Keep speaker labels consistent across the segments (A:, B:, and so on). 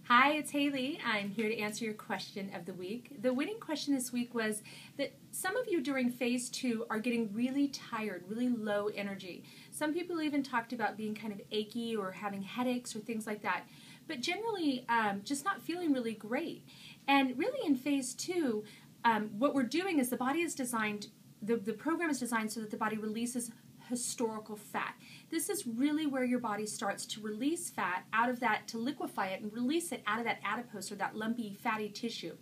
A: Hi, it's Haley. I'm here to answer your question of the week. The winning question this week was that some of you during phase 2 are getting really tired, really low energy. Some people even talked about being kind of achy or having headaches or things like that, but generally just not feeling really great. And really in phase 2, what we're doing is the body is designed, the program is designed so that the body releases historical fat. This is really where your body starts to release fat out of that, to liquefy it and release it out of that adipose or that lumpy fatty tissue.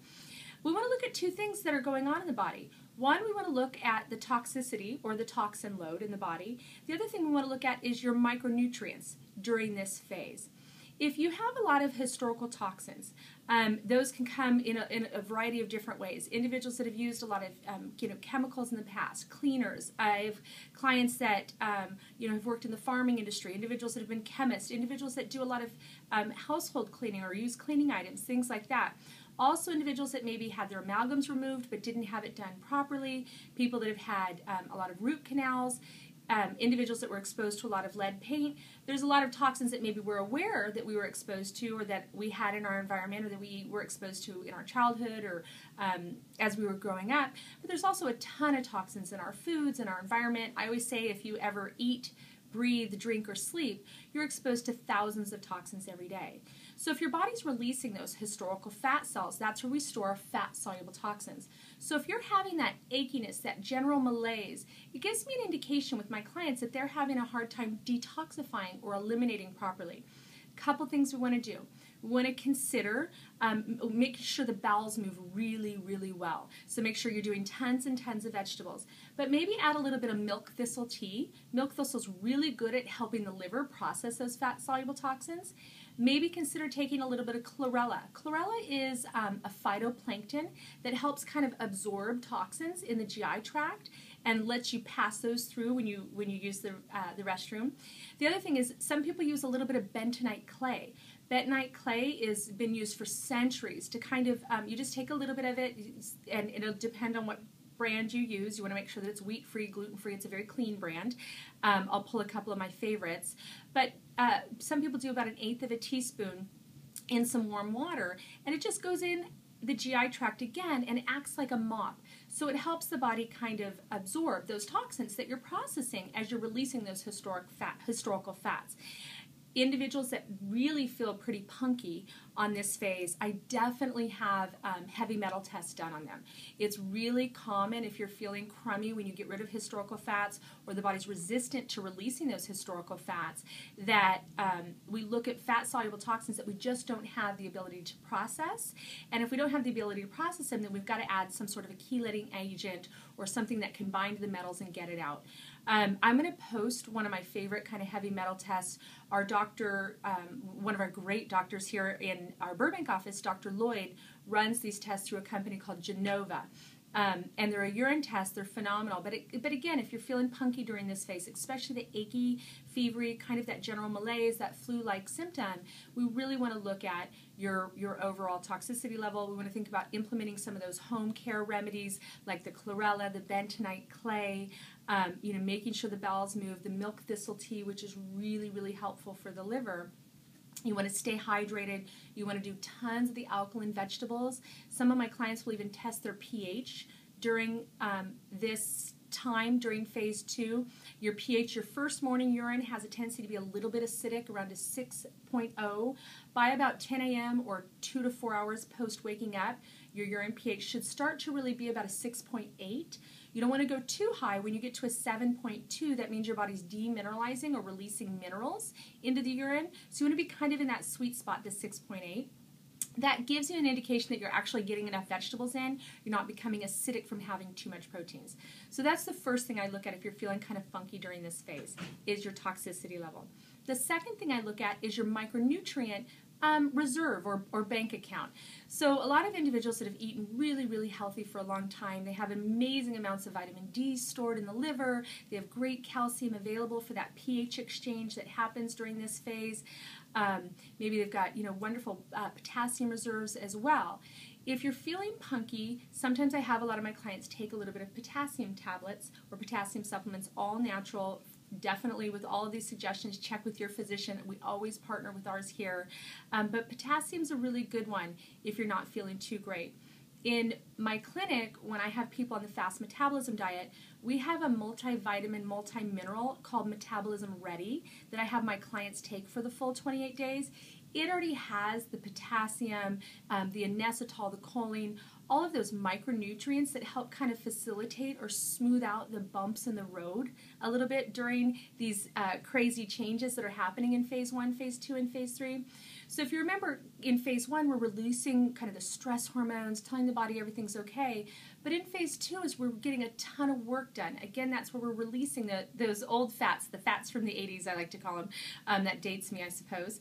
A: We want to look at two things that are going on in the body. One, we want to look at the toxicity or the toxin load in the body. The other thing we want to look at is your micronutrients during this phase. If you have a lot of historical toxins, those can come in a variety of different ways. Individuals that have used a lot of chemicals in the past, cleaners. I have clients that have worked in the farming industry, individuals that have been chemists, individuals that do a lot of household cleaning or use cleaning items, things like that. Also individuals that maybe had their amalgams removed but didn't have it done properly, people that have had a lot of root canals, individuals that were exposed to a lot of lead paint. There's a lot of toxins that maybe we're aware that we were exposed to or that we had in our environment or that we were exposed to in our childhood or as we were growing up. But there's also a ton of toxins in our foods, in our environment. I always say if you ever eat, breathe, drink, or sleep, you're exposed to thousands of toxins every day. So if your body's releasing those historical fat cells, that's where we store our fat-soluble toxins. So if you're having that achiness, that general malaise, it gives me an indication with my clients that they're having a hard time detoxifying or eliminating properly. Couple things we want to do. We want to consider making sure the bowels move really, really well. So make sure you're doing tons and tons of vegetables. But maybe add a little bit of milk thistle tea. Milk thistle is really good at helping the liver process those fat-soluble toxins. Maybe consider taking a little bit of chlorella. Chlorella is a phytoplankton that helps kind of absorb toxins in the GI tract and lets you pass those through when you use the restroom. The other thing is some people use a little bit of bentonite clay. Bentonite clay has been used for centuries to kind of, you just take a little bit of it, and it'll depend on what brand you use. You want to make sure that it's wheat-free, gluten-free. It's a very clean brand. I'll pull a couple of my favorites. But some people do about 1/8 of a teaspoon in some warm water, and it just goes in the GI tract again and acts like a mop. So it helps the body kind of absorb those toxins that you're processing as you're releasing those historical fats. Individuals that really feel pretty punky on this phase, I definitely have heavy metal tests done on them. It's really common if you're feeling crummy when you get rid of historical fats or the body's resistant to releasing those historical fats, that we look at fat-soluble toxins that we just don't have the ability to process. And if we don't have the ability to process them, then we've got to add some sort of a chelating agent or something that can bind the metals and get it out. I'm going to post one of my favorite kind of heavy metal tests. Our doctor, one of our great doctors here in our Burbank office, Dr. Lloyd, runs these tests through a company called Genova. And they're a urine test. They're phenomenal. But again, if you're feeling punky during this phase, especially the achy, fevery, kind of that general malaise, that flu-like symptom, we really want to look at your overall toxicity level. We want to think about implementing some of those home care remedies like the chlorella, the bentonite clay, making sure the bowels move, the milk thistle tea, which is really, really helpful for the liver. You want to stay hydrated. You want to do tons of the alkaline vegetables. Some of my clients will even test their pH during this time during phase 2. Your pH, your first morning urine has a tendency to be a little bit acidic, around a 6.0. By about 10 a.m. or 2 to 4 hours post waking up, your urine pH should start to really be about a 6.8. You don't want to go too high. When you get to a 7.2, that means your body's demineralizing or releasing minerals into the urine. So you want to be kind of in that sweet spot to 6.8. That gives you an indication that you're actually getting enough vegetables in. You're not becoming acidic from having too much proteins. So that's the first thing I look at if you're feeling kind of funky during this phase, is your toxicity level. The second thing I look at is your micronutrient reserve or bank account. So a lot of individuals that have eaten really, really healthy for a long time, they have amazing amounts of vitamin D stored in the liver. They have great calcium available for that pH exchange that happens during this phase. Maybe they've got wonderful potassium reserves as well. If you're feeling punky, sometimes I have a lot of my clients take a little bit of potassium tablets or potassium supplements, all natural, definitely with all of these suggestions, check with your physician. We always partner with ours here. But potassium is a really good one if you're not feeling too great. In my clinic, when I have people on the fast metabolism diet, we have a multivitamin, multi-mineral called Metabolism Ready that I have my clients take for the full 28 days. It already has the potassium, the inositol, the choline, all of those micronutrients that help kind of facilitate or smooth out the bumps in the road a little bit during these crazy changes that are happening in phase 1, phase 2, and phase 3. So if you remember, in phase 1, we're releasing kind of the stress hormones, telling the body everything's okay. But in phase 2 is we're getting a ton of work done. Again, that's where we're releasing those old fats, the fats from the 80s, I like to call them. That dates me, I suppose.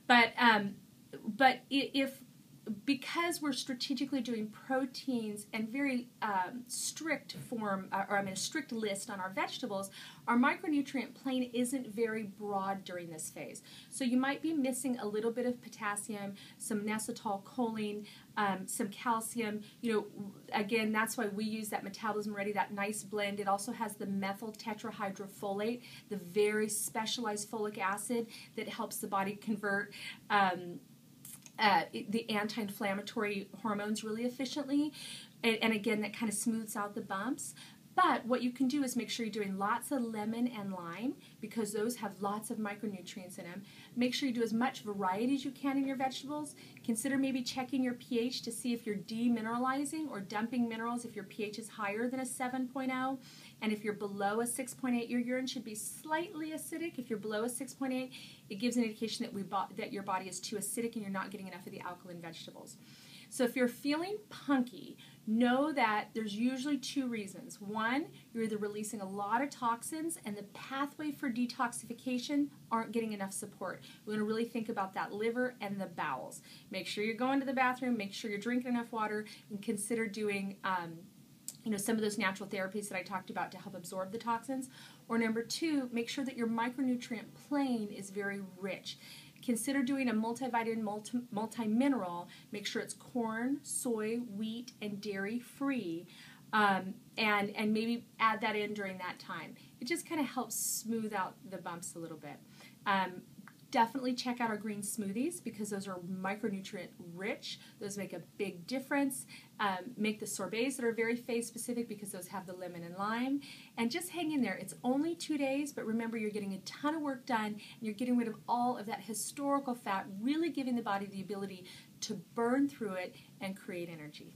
A: But because we're strategically doing proteins and very strict form, or a strict list on our vegetables, our micronutrient plane isn't very broad during this phase. So you might be missing a little bit of potassium, some inositol, choline, some calcium. Again, that's why we use that Metabolism Ready, that nice blend. It also has the methyl tetrahydrofolate, the very specialized folic acid that helps the body convert the anti-inflammatory hormones really efficiently, and again, that kind of smooths out the bumps. But what you can do is make sure you're doing lots of lemon and lime, because those have lots of micronutrients in them. Make sure you do as much variety as you can in your vegetables. Consider maybe checking your pH to see if you're demineralizing or dumping minerals if your pH is higher than a 7.0. And if you're below a 6.8, your urine should be slightly acidic. If you're below a 6.8, it gives an indication that your body is too acidic and you're not getting enough of the alkaline vegetables. So if you're feeling punky, know that there's usually 2 reasons. One, you're either releasing a lot of toxins and the pathway for detoxification aren't getting enough support. We want to really think about that liver and the bowels. Make sure you're going to the bathroom, make sure you're drinking enough water, and consider doing some of those natural therapies that I talked about to help absorb the toxins. Or number 2, make sure that your micronutrient plane is very rich. Consider doing a multivitamin, multi-mineral. Make sure it's corn, soy, wheat, and dairy free, and maybe add that in during that time. It just kind of helps smooth out the bumps a little bit. Definitely check out our green smoothies, because those are micronutrient rich. Those make a big difference. Make the sorbets that are very phase specific, because those have the lemon and lime. And just hang in there. It's only 2 days, but remember, you're getting a ton of work done, and you're getting rid of all of that historical fat, really giving the body the ability to burn through it and create energy.